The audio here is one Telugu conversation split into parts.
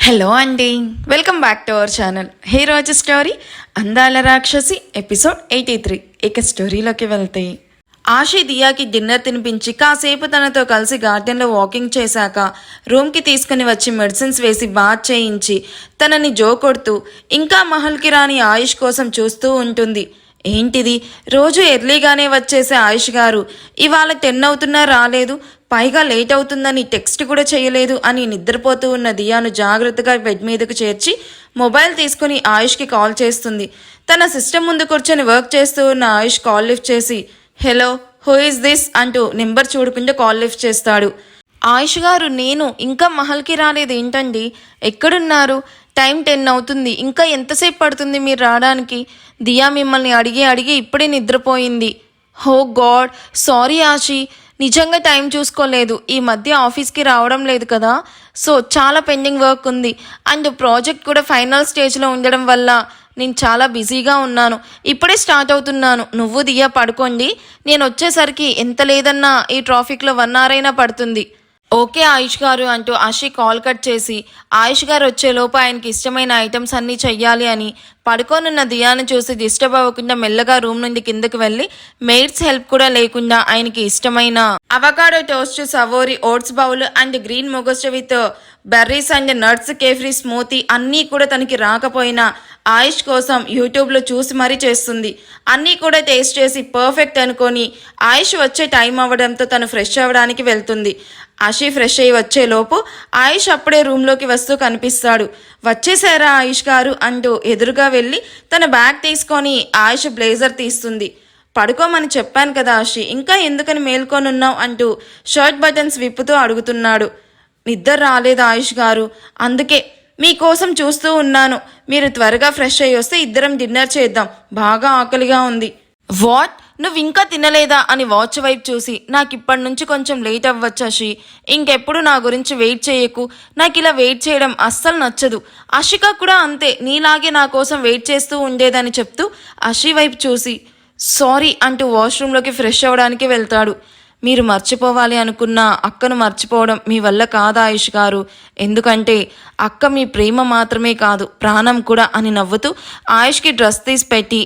హలో అండి, welcome back to our channel. ఈ రోజు స్టోరీ అందాల రాక్షసి ఎపిసోడ్ 83. ఇక స్టోరీలోకి వెళ్తే ఆషి దియాకి డిన్నర్ తినిపించి కాసేపు తనతో కలిసి గార్డెన్లో వాకింగ్ చేశాక రూమ్కి తీసుకుని వచ్చి మెడిసిన్స్ వేసి బాత్ చేయించి తనని జో కొడుతూ ఇంకా మహల్కి రాని ఆయుష్ కోసం చూస్తూ ఉంటుంది. ఏంటిది, రోజు ఎర్లీగానే వచ్చేసే ఆయుష్ గారు ఇవాళ 10 అవుతున్నా రాలేదు, పైగా లేట్ అవుతుందని టెక్స్ట్ కూడా చేయలేదు అని నిద్రపోతూ ఉన్న దియాను జాగ్రత్తగా బెడ్ మీదకు చేర్చి మొబైల్ తీసుకుని ఆయుష్కి కాల్ చేస్తుంది. తన సిస్టమ్ ముందు కూర్చొని వర్క్ చేస్తూ ఉన్న ఆయుష్ కాల్ లిఫ్ట్ చేసి హలో, హూ ఇస్ దిస్ అంటూ నెంబర్ చూడకుండా కాల్ లిఫ్ట్ చేస్తాడు. ఆయుష్ గారు, నేను ఇంకా మహల్కి రాలేదు ఏంటండి, ఎక్కడున్నారు? టైం 10 అవుతుంది, ఇంకా ఎంతసేపు పడుతుంది మీరు రావడానికి? దియా మిమ్మల్ని అడిగి అడిగి ఇప్పుడే నిద్రపోయింది. హో గాడ్, సారీ ఆషి, నిజంగా టైం చూసుకోలేదు. ఈ మధ్య ఆఫీస్కి రావడం లేదు కదా, సో చాలా పెండింగ్ వర్క్ ఉంది. అండ్ ప్రాజెక్ట్ కూడా ఫైనల్ స్టేజ్లో ఉండడం వల్ల నేను చాలా బిజీగా ఉన్నాను. ఇప్పుడే స్టార్ట్ అవుతున్నాను. నువ్వు దియా పడుకోండి, నేను వచ్చేసరికి ఎంత లేదన్నా ఈ ట్రాఫిక్లో 1 hour అయినా పడుతుంది. ఓకే ఆయుష్ గారు అంటూ ఆషి కాల్ కట్ చేసి ఆయుష్ గారు వచ్చేలోపు ఆయనకి ఇష్టమైన ఐటమ్స్ అన్నీ చెయ్యాలి అని పడుకోనున్న దియాను చూసి డిస్టర్బ్ అవ్వకుండా మెల్లగా రూమ్ నుండి కిందకి వెళ్ళి మెయిడ్స్ హెల్ప్ కూడా లేకుండా ఆయనకి ఇష్టమైన avocado toast, savoury, oats bowl and green మొగస్ట with berries and nuts kefir smoothie అన్నీ కూడా తనకి రాకపోయినా ఆయుష్ కోసం యూట్యూబ్లో చూసి మరీ చేస్తుంది. అన్నీ కూడా టేస్ట్ చేసి పర్ఫెక్ట్ అనుకొని ఆయుష్ వచ్చే టైం అవ్వడంతో తను ఫ్రెష్ అవ్వడానికి వెళ్తుంది. ఆషి ఫ్రెష్ అయ్యి వచ్చేలోపు ఆయుష్ అప్పుడే రూమ్లోకి వస్తూ కనిపిస్తాడు. వచ్చేసారా ఆయుష్ గారు అంటూ ఎదురుగా వెళ్ళి తన బ్యాగ్ తీసుకొని ఆయుష్ బ్లేజర్ తీస్తుంది. పడుకోమని చెప్పాను కదా ఆషి, ఇంకా ఎందుకని మేల్కొనున్నావు అంటూ షర్ట్ బటన్స్ విప్పుతూ అడుగుతున్నాడు. నిద్ర రాలేదు ఆయుష్ గారు, అందుకే మీకోసం చూస్తూ ఉన్నాను. మీరు త్వరగా ఫ్రెష్ అయ్యి వస్తే ఇద్దరం డిన్నర్ చేద్దాం, బాగా ఆకలిగా ఉంది. వాట్, నువ్వు ఇంకా తినలేదా అని వాచ్ వైపు చూసి నాకు ఇప్పటి నుంచి కొంచెం లేట్ అవ్వచ్చు అషి, ఇంకెప్పుడు నా గురించి వెయిట్ చేయకు, నాకు ఇలా వెయిట్ చేయడం అస్సలు నచ్చదు. అషిక కూడా అంతే, నీలాగే నా కోసం వెయిట్ చేస్తూ ఉండేదని చెప్తూ అషి వైపు చూసి సారీ అంటూ వాష్రూమ్లోకి ఫ్రెష్ అవ్వడానికి వెళ్తాడు. మీరు మర్చిపోవాలి అనుకున్న అక్కను మర్చిపోవడం మీ వల్ల కాదు ఆయుష్ గారు, ఎందుకంటే అక్క మీ ప్రేమ మాత్రమే కాదు ప్రాణం కూడా అని నవ్వుతూ ఆయుష్కి డ్రెస్ తీసి పెట్టి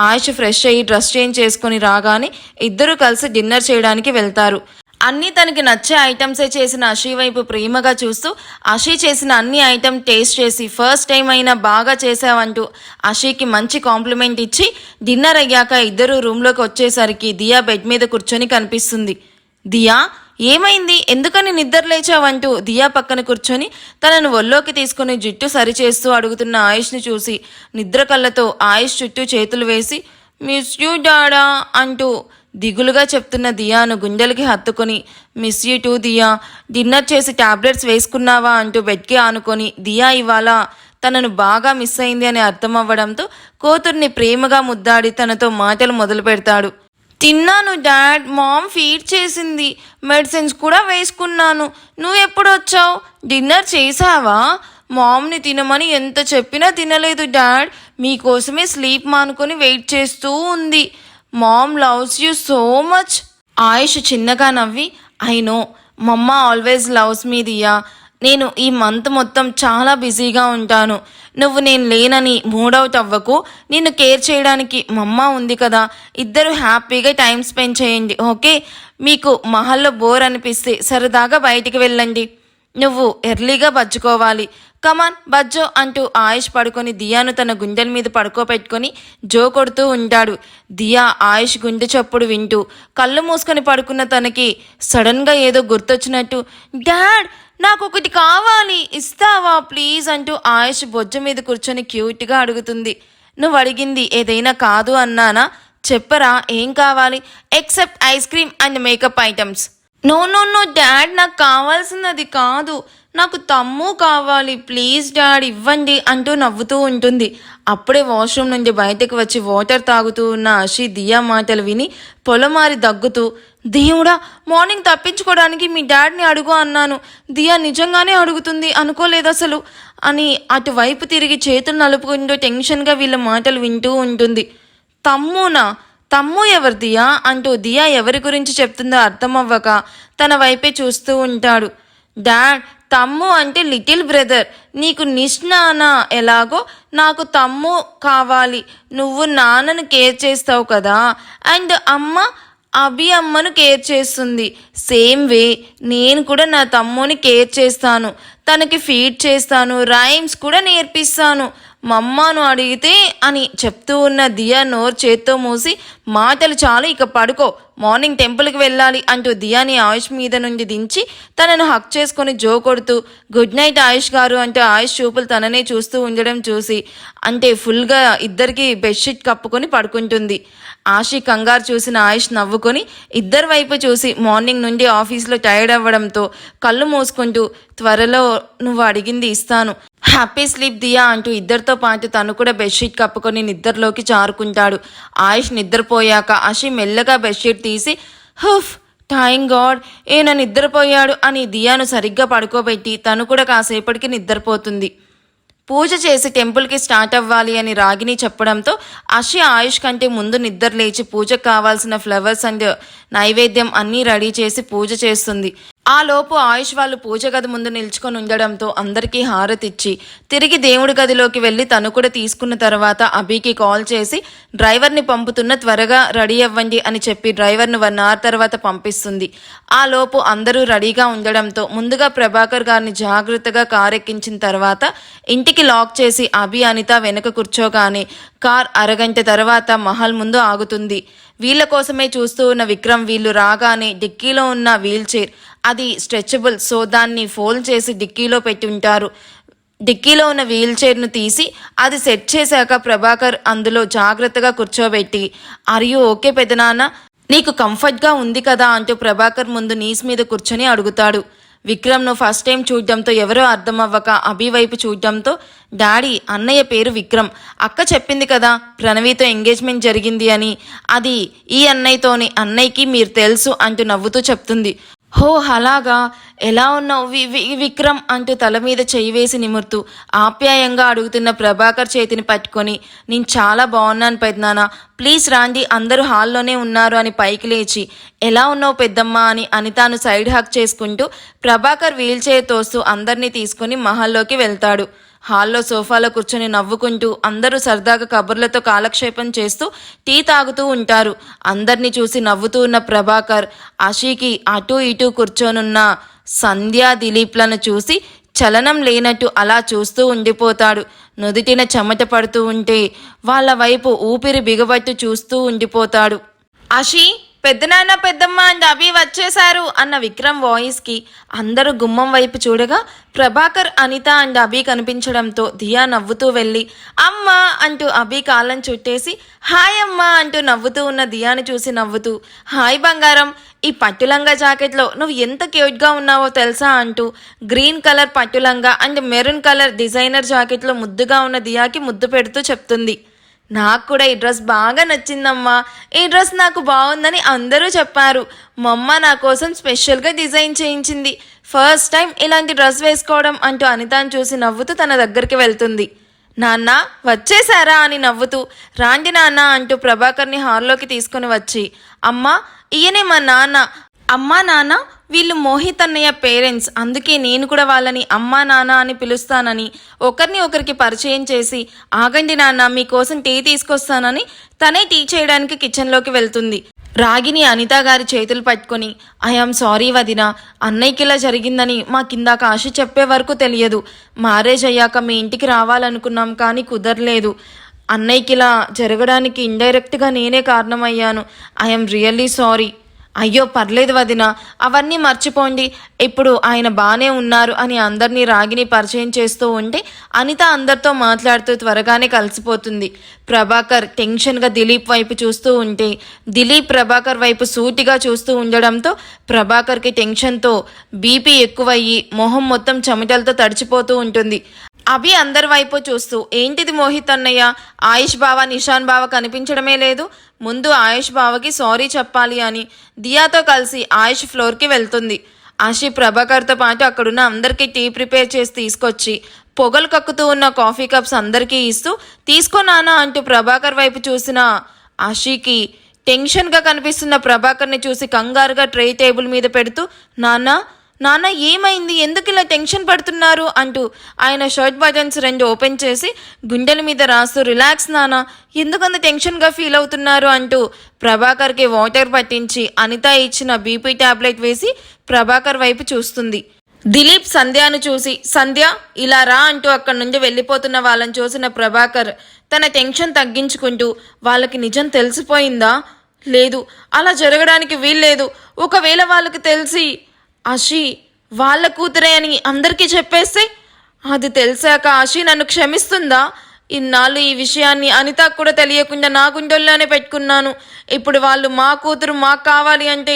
ఆయుష్ ఫ్రెష్ అయ్యి డ్రెస్ చేంజ్ చేసుకొని రాగానే ఇద్దరూ కలిసి డిన్నర్ చేయడానికి వెళ్తారు. అన్నీ తనకి నచ్చే ఐటమ్సే చేసిన అషి వైపు ప్రేమగా చూస్తూ అషి చేసిన అన్ని ఐటమ్ టేస్ట్ చేసి ఫస్ట్ టైం అయినా బాగా చేసావంటూ అషికి మంచి కాంప్లిమెంట్ ఇచ్చి డిన్నర్ అయ్యాక ఇద్దరు రూమ్లోకి వచ్చేసరికి దియా బెడ్ మీద కూర్చొని కనిపిస్తుంది. దియా, ఏమైంది, ఎందుకని నిద్ర లేచావంటూ దియా పక్కన కూర్చొని తనను ఒళ్ళోకి తీసుకుని జుట్టు సరిచేస్తూ అడుగుతున్న ఆయుష్ని చూసి నిద్ర కళ్ళతో ఆయుష్ చుట్టూ చేతులు వేసి మిస్ యూ డాడా అంటూ దిగులుగా చెప్తున్న దియాను గుండెలకి హత్తుకొని miss you too Diya, dinner చేసి టాబ్లెట్స్ వేసుకున్నావా అంటూ బెడ్కి ఆనుకొని దియా ఇవాళ తనను బాగా మిస్ అయింది అని అర్థం అవ్వడంతో కూతుర్ని ప్రేమగా ముద్దాడి తనతో మాటలు మొదలు పెడతాడు. తిన్నాను డాడ్, మామ్ ఫీడ్ చేసింది, మెడిసిన్స్ కూడా వేసుకున్నాను. నువ్వు ఎప్పుడు వచ్చావు? డిన్నర్ చేసావా? మామ్ని తినమని ఎంత చెప్పినా తినలేదు డాడ్, మీకోసమే స్లీప్ మానుకొని వెయిట్ చేస్తూ ఉంది. Mom loves you so much. Ayush చిన్నగా నవ్వి I know, mamma always loves me Diya, నేను ఈ మంత్ మొత్తం చాలా బిజీగా ఉంటాను, నువ్వు నేను లేనని మూడౌట్ అవ్వకు, నిన్ను కేర్ చేయడానికి మమ్మ ఉంది కదా, ఇద్దరు హ్యాపీగా టైం స్పెండ్ చేయండి ఓకే. మీకు మహల్లో బోర్ అనిపిస్తే సరదాగా బయటికి వెళ్ళండి, నువ్వు ఎర్లీగా బజ్జుకోవాలి, కమాన్ బజ్జో అంటూ ఆయుష్ పడుకొని దియాను తన గుండెల మీద పడుకోబెట్టుకొని జో కొడుతూ ఉంటాడు. దియా ఆయుష్ గుండె చప్పుడు వింటూ కళ్ళు మూసుకొని పడుకున్న తనకి సడన్గా ఏదో గుర్తొచ్చినట్టు డాడ్ నాకు ఒకటి కావాలి, ఇస్తావా ప్లీజ్ అంటూ ఆయుష్ బొజ్జ మీద కూర్చొని క్యూట్గా అడుగుతుంది. నువ్వు అడిగింది ఏదైనా కాదు అన్నానా, చెప్పరా ఏం కావాలి? Except ice cream and makeup items. No no no dad, నాకు కావాల్సినది కాదు, నాకు తమ్ము కావాలి, ప్లీజ్ డాడ్ ఇవ్వండి అంటూ నవ్వుతూ ఉంటుంది. అప్పుడే వాష్రూమ్ నుండి బయటకు వచ్చి వాటర్ తాగుతూ ఉన్న అషి దియా మాటలు విని పొలమారి దగ్గుతూ దేవుడా, మార్నింగ్ తప్పించుకోవడానికి మీ డాడ్ని అడుగు అన్నాను, దియా నిజంగానే అడుగుతుంది అనుకోలేదు అసలు అని అటువైపు తిరిగి చేతులు నలుపుకుంటూ టెన్షన్గా వీళ్ళ మాటలు వింటూ ఉంటుంది. తమ్మునా? తమ్ము ఎవరు దియా అంటూ దియా ఎవరి గురించి చెప్తుందో అర్థం అవ్వక తన వైపే చూస్తూ ఉంటాడు. డాడ్, తమ్ము అంటే లిటిల్ బ్రదర్, నీకు నాన్న ఎలాగో నాకు తమ్ము కావాలి. నువ్వు నాన్నను కేర్ చేస్తావు కదా, అండ్ అమ్మ అమ్మను కేర్ చేస్తుంది. సేమ్ వే నేను కూడా నా తమ్ముని కేర్ చేస్తాను, తనకి ఫీడ్ చేస్తాను, రైమ్స్ కూడా నేర్పిస్తాను. మమ్మను అడిగితే అని చెప్తూ ఉన్న దియా నోరు చేత్తో మూసి, మాటలు చాలు, ఇక పడుకో, మార్నింగ్ టెంపుల్కి వెళ్ళాలి అంటూ దియాని ఆయుష్ మీద నుండి దించి తనను హక్ చేసుకొని జో కొడుతూ గుడ్ నైట్ ఆయుష్ గారు అంటూ ఆయుష్ చూపులు తననే చూస్తూ ఉండడం చూసి అంటే ఫుల్గా ఇద్దరికి బెడ్షీట్ కప్పుకొని పడుకుంటుంది. ఆషి కంగారు చూసిన ఆయుష్ నవ్వుకొని ఇద్దరి వైపు చూసి మార్నింగ్ నుండి ఆఫీస్లో టైర్డ్ అవ్వడంతో కళ్ళు మూసుకుంటూ త్వరలో నువ్వు అడిగింది ఇస్తాను, హ్యాపీ స్లీప్ దియా అంటూ ఇద్దరితో పాటు తను కూడా బెడ్షీట్ కప్పుకొని నిద్రలోకి జారుకుంటాడు. ఆయుష్ నిద్రపోయాక ఆషి మెల్లగా బెడ్షీట్ తీసి హుఫ్ థ్యాంక్ గాడ్ ఈయన నిద్రపోయాడు అని దియాను సరిగ్గా పడుకోబెట్టి తను కూడా కాసేపటికి నిద్రపోతుంది. పూజ చేసి టెంపుల్కి స్టార్ట్ అవ్వాలి అని రాగిని చెప్పడంతో ఆషి ఆయుష్ కంటే ముందు నిద్ర లేచి పూజకు కావాల్సిన ఫ్లవర్స్ అండ్ నైవేద్యం అన్నీ రెడీ చేసి పూజ చేస్తుంది. ఆ లోపు ఆయుష్ వాళ్ళు పూజ గది ముందు నిల్చుకొని ఉండడంతో అందరికీ హారతిచ్చి తిరిగి దేవుడి గదిలోకి వెళ్ళి తను కూడా తీసుకున్న తర్వాత అభికి కాల్ చేసి డ్రైవర్ని పంపుతున్న, త్వరగా రెడీ అవ్వండి అని చెప్పి డ్రైవర్ను 1 hour తర్వాత పంపిస్తుంది. ఆ లోపు అందరూ రెడీగా ఉండడంతో ముందుగా ప్రభాకర్ గారిని జాగ్రత్తగా కార్ ఎక్కించిన తర్వాత ఇంటికి లాక్ చేసి అభి అనిత వెనక కూర్చోగానే కార్ అరగంట తర్వాత మహల్ ముందు ఆగుతుంది. వీళ్ళ కోసమే చూస్తూ ఉన్న విక్రమ్ వీళ్ళు రాగానే డిక్కీలో ఉన్న వీల్ చైర్, అది స్ట్రెచబుల్, సో దాన్ని ఫోల్డ్ చేసి డిక్కీలో పెట్టి ఉంటారు. డిక్కీలో ఉన్న వీల్ చైర్ను తీసి అది సెట్ చేశాక ప్రభాకర్ అందులో జాగ్రత్తగా కూర్చోబెట్టి ఆర్ యూ ఓకే పెదనాన్న, నీకు కంఫర్ట్గా ఉంది కదా అంటూ ప్రభాకర్ ముందు నీస్ మీద కూర్చొని అడుగుతాడు. విక్రమ్ను ఫస్ట్ టైం చూడడంతో ఎవరో అర్థం అవ్వక అభి వైపు చూడడంతో డాడీ అన్నయ్య పేరు విక్రమ్, అక్క చెప్పింది కదా ప్రణవితో ఎంగేజ్మెంట్ జరిగింది అని, అది ఈ అన్నయ్యతోని, అన్నయ్యకి మీరు తెలుసు అంటూ నవ్వుతూ చెప్తుంది. హో అలాగా, ఎలా ఉన్నావు విక్రమ్ అంటూ తల మీద చేయి వేసి నిమురుతూ ఆప్యాయంగా అడుగుతున్న ప్రభాకర్ చేతిని పట్టుకొని నేను చాలా బాగున్నాను పెద్దనాన్న, ప్లీజ్ రాండి, అందరూ హాల్లోనే ఉన్నారు అని పైకి లేచి ఎలా ఉన్నావు పెద్దమ్మ అని అనితాను సైడ్ హక్ చేసుకుంటూ ప్రభాకర్ వీల్ చైర్ తోస్తూ అందరినీ తీసుకుని మహల్లోకి వెళ్తాడు. హాల్లో సోఫాలో కూర్చొని నవ్వుకుంటూ అందరూ సరదాగా కబుర్లతో కాలక్షేపం చేస్తూ టీ తాగుతూ ఉంటారు. అందరినీ చూసి నవ్వుతూ ఉన్న ప్రభాకర్ ఆషికి అటూ ఇటూ కూర్చొనున్న సంధ్యా దిలీప్లను చూసి చలనం లేనట్టు అలా చూస్తూ ఉండిపోతాడు. నుదుటిన చెమట పడుతూ ఉంటే వాళ్ళ వైపు ఊపిరి బిగబట్టు చూస్తూ ఉండిపోతాడు. ఆషి, పెద్దనాన్న పెద్దమ్మ అండ్ అభి వచ్చేశారు అన్న విక్రమ్ వాయిస్కి అందరూ గుమ్మం వైపు చూడగా ప్రభాకర్ అనిత అండ్ అభి కనిపించడంతో దియా నవ్వుతూ వెళ్ళి అమ్మ అంటూ అభి కాళ్ళని చుట్టేసి హాయ్ అమ్మ అంటూ నవ్వుతూ ఉన్న దియాని చూసి నవ్వుతూ హాయ్ బంగారం, ఈ పట్టులంగా జాకెట్లో నువ్వు ఎంత క్యూట్గా ఉన్నావో తెలుసా అంటూ గ్రీన్ కలర్ పట్టులంగా అండ్ మెరూన్ కలర్ డిజైనర్ జాకెట్లో ముద్దుగా ఉన్న దియాకి ముద్దు పెడుతూ చెప్తుంది. నాకు కూడా ఈ డ్రెస్ బాగా నచ్చిందమ్మా, ఈ డ్రెస్ నాకు బాగుందని అందరూ చెప్పారు. మా అమ్మ నా కోసం స్పెషల్గా డిజైన్ చేయించింది, ఫస్ట్ టైం ఇలాంటి డ్రెస్ వేసుకోవడం అంటూ అనితాను చూసి నవ్వుతూ తన దగ్గరికి వెళ్తుంది. నాన్న వచ్చేసారా అని నవ్వుతూ రాండి నాన్న అంటూ ప్రభాకర్ని హాల్లోకి తీసుకుని వచ్చి అమ్మా ఈయనే మా నాన్న, అమ్మా నాన్న వీళ్ళు మోహిత్ అన్నయ్య పేరెంట్స్, అందుకే నేను కూడా వాళ్ళని అమ్మా నాన్న అని పిలుస్తానని ఒకరిని ఒకరికి పరిచయం చేసి ఆగండి నాన్న మీకోసం టీ తీసుకొస్తానని తనే టీ చేయడానికి కిచెన్లోకి వెళ్తుంది. రాగిని అనిత గారి చేతులు పట్టుకొని ఐఆమ్ సారీ వదిన, అన్నయ్యకి ఇలా జరిగిందని మా కిందాక ఆశ చెప్పే వరకు తెలియదు. మ్యారేజ్ అయ్యాక మీ ఇంటికి రావాలనుకున్నాం కానీ కుదరలేదు. అన్నయ్యకి ఇలా జరగడానికి ఇండైరెక్ట్గా నేనే కారణమయ్యాను. I'm really sorry. అయ్యో పర్లేదు వదిన, అవన్నీ మర్చిపోండి, ఇప్పుడు ఆయన బాగానే ఉన్నారు అని అందరినీ రాగిని పరిచయం చేస్తూ ఉంటే అనిత అందరితో మాట్లాడుతూ త్వరగానే కలిసిపోతుంది. ప్రభాకర్ టెన్షన్గా దిలీప్ వైపు చూస్తూ ఉంటే దిలీప్ ప్రభాకర్ వైపు సూటిగా చూస్తూ ఉండడంతో ప్రభాకర్కి టెన్షన్తో బీపీ ఎక్కువయ్యి మొహం మొత్తం చెమటలతో తడిచిపోతూ ఉంటుంది. అభి అందరి వైపు చూస్తూ ఏంటిది మోహిత్ అన్నయ్య, ఆయుష్ బావ నిషాన్ బావ కనిపించడమే లేదు, ముందు ఆయుష్ బావకి సారీ చెప్పాలి అని దియాతో కలిసి ఆయుష్ ఫ్లోర్కి వెళ్తుంది. ఆషి ప్రభాకర్తో పాటు అక్కడున్న అందరికీ టీ ప్రిపేర్ చేసి తీసుకొచ్చి పొగలు కక్కుతూ ఉన్న కాఫీ కప్స్ అందరికీ ఇస్తూ తీసుకో నాన్న అంటూ ప్రభాకర్ వైపు చూసిన ఆషికి టెన్షన్గా కనిపిస్తున్న ప్రభాకర్ని చూసి కంగారుగా ట్రే టేబుల్ మీద పెడుతూ నాన్న నాన్న ఏమైంది, ఎందుకు ఇలా టెన్షన్ పడుతున్నారు అంటూ ఆయన షర్ట్ బటన్స్ రెండు ఓపెన్ చేసి గుండెల మీద రాస్తూ, రిలాక్స్ నాన్న, ఎందుకంత టెన్షన్గా ఫీల్ అవుతున్నారు అంటూ ప్రభాకర్కి వాటర్ పట్టించి అనిత ఇచ్చిన బీపీ టాబ్లెట్ వేసి ప్రభాకర్ వైపు చూస్తుంది. దిలీప్ సంధ్యను చూసి, సంధ్య ఇలా రా అంటూ అక్కడి నుండి వెళ్ళిపోతున్న వాళ్ళని చూసిన ప్రభాకర్ తన టెన్షన్ తగ్గించుకుంటూ, వాళ్ళకి నిజం తెలిసిపోయిందా? లేదు, అలా జరగడానికి వీల్లేదు. ఒకవేళ వాళ్ళకి తెలిసి అషి వాళ్ళ కూతురే అని అందరికీ చెప్పేస్తే, అది తెలిసాక అషి నన్ను క్షమిస్తుందా? ఇన్నాళ్ళు ఈ విషయాన్ని అనితకు కూడా తెలియకుండా నా గుండెల్లోనే పెట్టుకున్నాను. ఇప్పుడు వాళ్ళు మా కూతురు మాకు కావాలి అంటే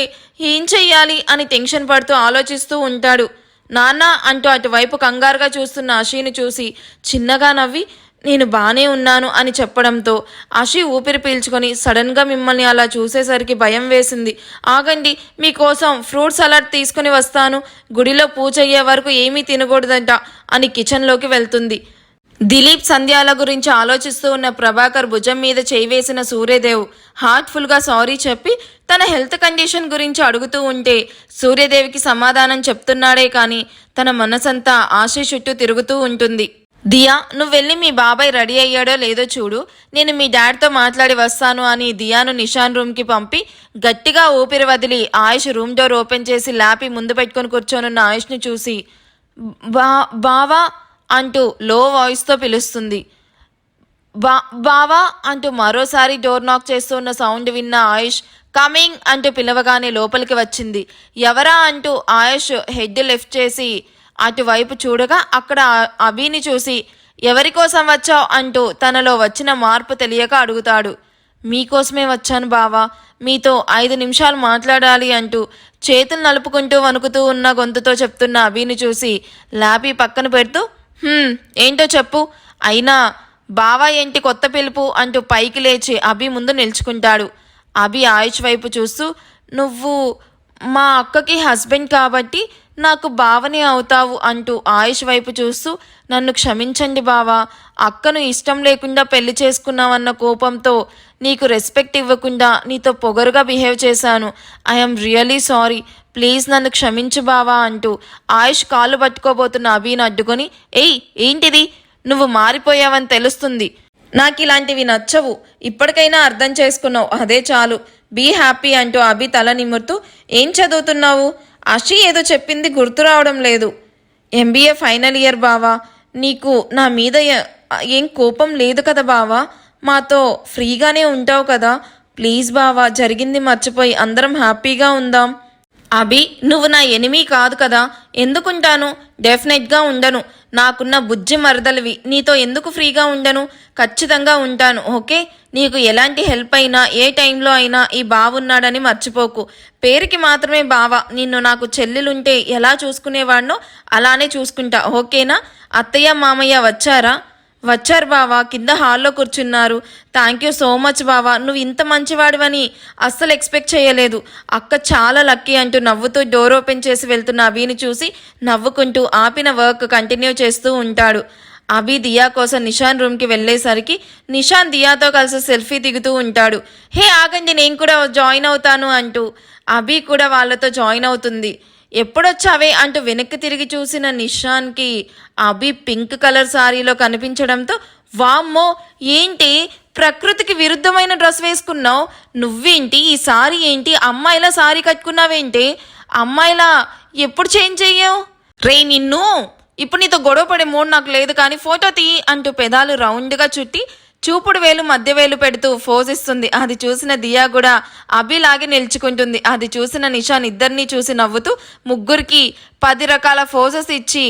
ఏం చెయ్యాలి అని టెన్షన్ పడుతూ ఆలోచిస్తూ ఉంటాడు. నాన్న అంటూ అటువైపు కంగారుగా చూస్తున్న అషిని చూసి చిన్నగా నవ్వి, నేను బానే ఉన్నాను అని చెప్పడంతో అషి ఊపిరి పీల్చుకొని, సడన్గా మిమ్మల్ని అలా చూసేసరికి భయం వేసింది. ఆగండి, మీకోసం ఫ్రూట్ సలాడ్ తీసుకుని వస్తాను. గుడిలో పూజ అయ్యే వరకు ఏమీ తినకూడదంట అని కిచెన్లోకి వెళ్తుంది. దిలీప్ సంధ్యాల గురించి ఆలోచిస్తూ ఉన్న ప్రభాకర్ భుజం మీద చేయి వేసిన సూర్యదేవ్ హార్ట్ఫుల్గా సారీ చెప్పి తన హెల్త్ కండిషన్ గురించి అడుగుతూ ఉంటే సూర్యదేవికి సమాధానం చెప్తున్నాడే కానీ తన మనసంతా ఆశ చుట్టూ తిరుగుతూ ఉంటుంది. దియా, నువ్వు వెళ్ళి మీ బాబాయ్ రెడీ అయ్యాడో లేదో చూడు, నేను మీ డాడ్తో మాట్లాడి వస్తాను అని దియాను నిషాన్ రూమ్కి పంపి గట్టిగా ఊపిరి వదిలి ఆయుష్ రూమ్ డోర్ ఓపెన్ చేసి ల్యాపి ముందు పెట్టుకొని కూర్చొనున్న ఆయుష్ని చూసి బావా అంటూ లో వాయిస్తో పిలుస్తుంది. బావా అంటూ మరోసారి డోర్ నాక్ చేస్తున్న సౌండ్ విన్న ఆయుష్ కమింగ్ అంటూ పిలవగానే లోపలికి వచ్చింది. ఎవరా అంటూ ఆయుష్ హెడ్ లెఫ్ట్ చేసి అటువైపు చూడగా అక్కడ అభిని చూసి, ఎవరి కోసం వచ్చావు అంటూ తనలో వచ్చిన మార్పు తెలియక అడుగుతాడు. మీకోసమే వచ్చాను బావా, మీతో 5 నిమిషాలు మాట్లాడాలి అంటూ చేతులు నలుపుకుంటూ వణుకుతూ ఉన్న గొంతుతో చెప్తున్న అభిని చూసి ల్యాపీ పక్కన పెడుతూ, ఏంటో చెప్పు, అయినా బావా ఏంటి కొత్త పిలుపు అంటూ పైకి లేచి అభి ముందు నిల్చుకుంటాడు. అభి ఆయుష్ వైపు చూస్తూ, నువ్వు మా అక్కకి హస్బెండ్ కాబట్టి నాకు బావనే అవుతావు అంటూ ఆయుష్ వైపు చూస్తూ, నన్ను క్షమించండి బావా, అక్కను ఇష్టం లేకుండా పెళ్లి చేసుకున్నావన్న కోపంతో నీకు రెస్పెక్ట్ ఇవ్వకుండా నీతో పొగరుగా బిహేవ్ చేశాను. ఐఎమ్ రియలీ సారీ, ప్లీజ్ నన్ను క్షమించు బావా అంటూ ఆయుష్ కాళ్ళు పట్టుకోబోతున్న అభిని అడ్డుకొని, ఏంటిది, నువ్వు మారిపోయావని తెలుస్తుంది, నాకు ఇలాంటివి నచ్చవు, ఇప్పటికైనా అర్థం చేసుకున్నావు, అదే చాలు, బీ హ్యాపీ అంటూ అభి తల నిమురుతూ, ఏం చదువుతున్నావు? అషి ఏదో చెప్పింది గుర్తు రావడం లేదు. MBA ఫైనల్ ఇయర్ బావా, నీకు నా మీద ఏం కోపం లేదు కదా బావా, మాతో ఫ్రీగానే ఉంటావు కదా, ప్లీజ్ బావా, జరిగింది మర్చిపోయి అందరం హ్యాపీగా ఉందాం. అభి, నువ్వు నా ఎనిమీ కాదు కదా, ఎందుకుంటాను, డెఫినెట్గా ఉండను, నాకున్న బుజ్జి మరదలివి, నీతో ఎందుకు ఫ్రీగా ఉండను, ఖచ్చితంగా ఉంటాను, ఓకే, నీకు ఎలాంటి హెల్ప్ అయినా ఏ టైంలో అయినా ఈ బావున్నాడని మర్చిపోకు, పేరుకి మాత్రమే బావ, నిన్ను నాకు చెల్లెలుంటే ఎలా చూసుకునేవాడినో అలానే చూసుకుంటా, ఓకేనా? అత్తయ్య మామయ్య వచ్చారు బావా, కింద హాల్లో కూర్చున్నారు. థ్యాంక్ యూ సో మచ్ బావా, నువ్వు ఇంత మంచివాడివని అస్సలు ఎక్స్పెక్ట్ చేయలేదు, అక్క చాలా లక్కీ అంటూ నవ్వుతూ డోర్ ఓపెన్ చేసి వెళ్తున్న అభిని చూసి నవ్వుకుంటూ ఆపిన వర్క్ కంటిన్యూ చేస్తూ ఉంటాడు. అభి దియా కోసం నిషాన్ రూమ్కి వెళ్ళేసరికి నిషాన్ దియాతో కలిసి సెల్ఫీ దిగుతూ ఉంటాడు. హే ఆగండి, నేను కూడా జాయిన్ అవుతాను అంటూ అభి కూడా వాళ్ళతో జాయిన్ అవుతుంది. ఎప్పుడొచ్చావే అంటూ వెనక్కి తిరిగి చూసిన నిషాన్కి అభి పింక్ కలర్ సారీలో కనిపించడంతో, వామ్మో ఏంటి ప్రకృతికి విరుద్ధమైన డ్రెస్ వేసుకున్నావు, నువ్వేంటి ఈ సారీ ఏంటి, అమ్మాయిలా సారీ కట్టుకున్నావేంటి, అమ్మాయిలా ఎప్పుడు చేంజ్ చెయ్యావు? రే నిన్ను, ఇప్పుడు నీతో గొడవ పడే మూడు నాకు లేదు కానీ ఫోటో తీ అంటూ పెదాలు రౌండ్గా చుట్టి చూపుడు వేలు మధ్య వేలు పెడుతూ ఫోజ్ ఇస్తుంది. అది చూసిన దియా కూడా అభిలాగే నిల్చుకుంటుంది. అది చూసిన నిషాన్ ఇద్దరిని చూసి నవ్వుతూ ముగ్గురికి 10 రకాల ఫోజెస్ ఇచ్చి,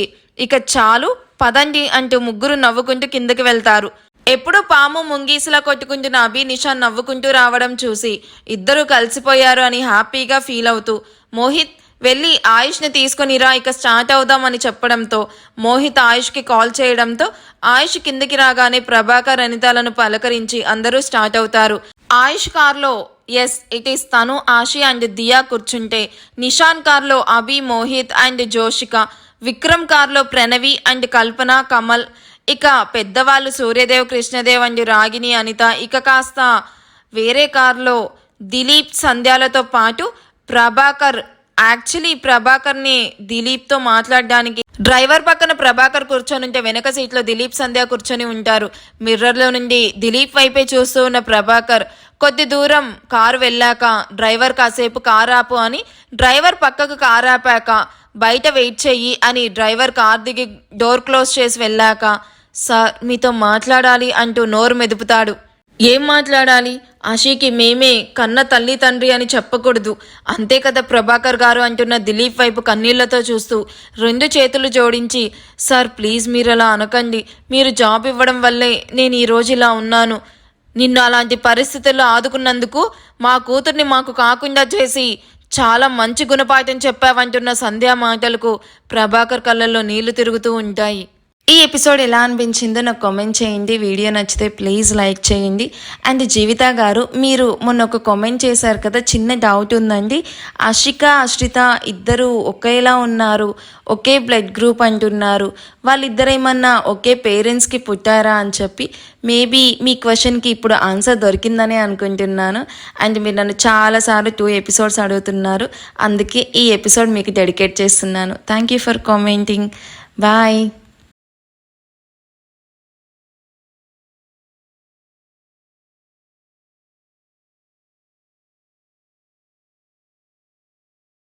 ఇక చాలు పదండి అంటూ ముగ్గురు నవ్వుకుంటూ కిందకి వెళ్తారు. ఎప్పుడు పాము ముంగీసులా కొట్టుకుంటున్న అభి నిషాన్ నవ్వుకుంటూ రావడం చూసి ఇద్దరు కలిసిపోయారు అని హ్యాపీగా ఫీల్ అవుతూ, మోహిత్ వెళ్ళి ఆయుష్ని తీసుకునిరా, ఇక స్టార్ట్ అవుదామని చెప్పడంతో మోహిత్ ఆయుష్కి కాల్ చేయడంతో ఆయుష్ కిందికి రాగానే ప్రభాకర్ అనితాలను పలకరించి అందరూ స్టార్ట్ అవుతారు. ఆయుష్ కార్లో ఇట్ ఈస్ తను, ఆశి అండ్ దియా కూర్చుంటే నిషాన్ కార్లో అభి, మోహిత్ అండ్ జోషిక, విక్రమ్ కార్లో ప్రణవి అండ్ కల్పన, కమల్, ఇక పెద్దవాళ్ళు సూర్యదేవ్, కృష్ణదేవ్ అండ్ రాగిని, అనిత, ఇక కాస్త వేరే కార్లో దిలీప్, సంధ్యాలతో పాటు ప్రభాకర్ యాక్చువల్లీ ప్రభాకర్ని దిలీప్తో మాట్లాడడానికి డ్రైవర్ పక్కన ప్రభాకర్ కూర్చొని ఉంటే వెనక సీట్లో దిలీప్ సంధ్య కూర్చొని ఉంటారు. మిర్రర్లో నుండి దిలీప్ వైపే చూస్తూ ఉన్న ప్రభాకర్ కొద్ది దూరం కారు వెళ్ళాక డ్రైవర్ కాసేపు కారు ఆపు అని డ్రైవర్ పక్కకు కారు ఆపాక బయట వెయిట్ చెయ్యి అని డ్రైవర్ కార్ దిగి డోర్ క్లోజ్ చేసి వెళ్ళాక సార్ మీతో మాట్లాడాలి అంటూ నోరు మెదుపుతాడు. ఏం మాట్లాడాలి? ఆశీకి మేమే కన్న తల్లి తండ్రి అని చెప్పకూడదు అంతే కదా ప్రభాకర్ గారు అంటున్న దిలీప్ వైపు కన్నీళ్లతో చూస్తూ 2 చేతులు జోడించి సార్ ప్లీజ్ మీరు అలా అనకండి. మీరు జాబ్ ఇవ్వడం వల్లే నేను ఈరోజు ఇలా ఉన్నాను. నిన్ను అలాంటి పరిస్థితుల్లో ఆదుకున్నందుకు మా కూతుర్ని మాకు కాకుండా చేసి చాలా మంచి గుణపాఠం చెప్పావంటున్న సంధ్య మాటలకు ప్రభాకర్ కళ్ళల్లో నీళ్లు తిరుగుతూ ఉంటాయి. ఈ ఎపిసోడ్ ఎలా అనిపించిందో నాకు కామెంట్ చేయండి. వీడియో నచ్చితే ప్లీజ్ లైక్ చేయండి. అండ్ జీవిత గారు మీరు మొన్న ఒక కామెంట్ చేశారు కదా, చిన్న డౌట్ ఉందండి. ఆశిక ఆశ్రిత ఇద్దరు ఒకేలా ఉన్నారు, ఒకే బ్లడ్ గ్రూప్ అంటున్నారు. వాళ్ళిద్దరు ఏమన్నా ఒకే పేరెంట్స్కి పుట్టారా అని చెప్పి మేబీ మీ క్వశ్చన్కి ఇప్పుడు ఆన్సర్ దొరికిందని అనుకుంటున్నాను. అండ్ మీరు నన్ను చాలాసార్లు 2 ఎపిసోడ్స్ అడుగుతున్నారు, అందుకే ఈ ఎపిసోడ్ మీకు డెడికేట్ చేస్తున్నాను. Thank you for commenting. Bye.